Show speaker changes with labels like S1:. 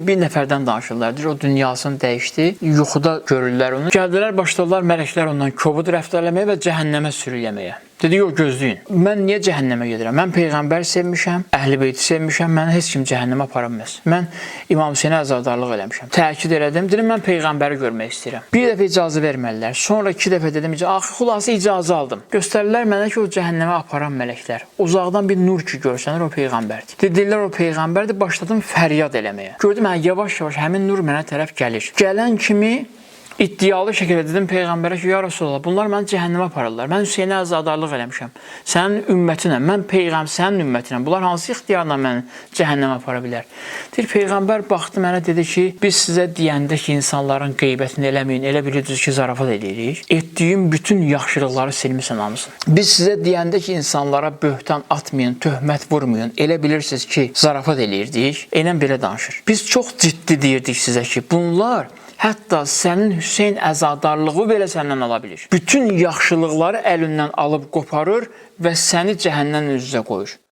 S1: Bir nəfərdən danışırlar. Deyir, o dünyasını dəyişdi. Yuxuda görürlər onu. Gəldilər, başladılar mələklər ondan kobud rəftar eləməyə və cəhənnəmə sürükləməyə. Dedi, yox, gözləyin. Mən niyə cəhənnəmə gedirəm? Mən Peyğəmbər sevmişəm, Əhl-i-Beyti sevmişəm, məni heç kim cəhənnəmə aparamaz. Mən İmam Hüseynə əzadarlıq eləmişəm. Təkid elədim, dedim, mən Peyğəmbəri görmək istəyirəm. Bir dəfə icazə vermədilər. Sonra 2 dəfə dedim, xülasə icazə aldım. Göstərdilər mənə ki, o cəhənnəmə aparan mələklər. Uzaqdan bir nur ki, görsənir, o Peyğəmbərdir. Dedilər, o Peyğəmbərdir, başladım fəryad eləməyə. Gördüm, yavaş-yavaş həmin nur mənə tərəf gəlir. Gələn kimi iddialı şəkildə dedim Peyğəmbərə ki, ya Rasulullah, bunlar məni cəhənnəmə aparırlar. Mən Hüseynə əzadarlıq eləmişəm. Sənin ümmətinəm, mən Peyğəmbər sənin ümmətinəm. Bunlar hansı ixtiyarla məni cəhənnəmə apara bilər? Deyir, Peyğəmbər baxdı mənə, dedi ki, biz sizə deyəndə ki, insanların qeybətini eləməyin, elə bilirsiniz ki, zarafat edirik. Etdiyim bütün yaxşılıqları silmisən hamısını. Biz sizə deyəndə ki, insanlara böhtan atmayın, töhmət vurmayın, elə bilirsiniz ki, zarafat eləyirdik. Eynən belə danışır. Biz çox ciddi deyirdik sizə ki, bunlar hətta sənin Hüseyn əzadarlığı belə səndən ala bilir. Bütün yaxşılıqları əlindən alıb qoparır və səni cəhənnəmin üz-üzə qoyur.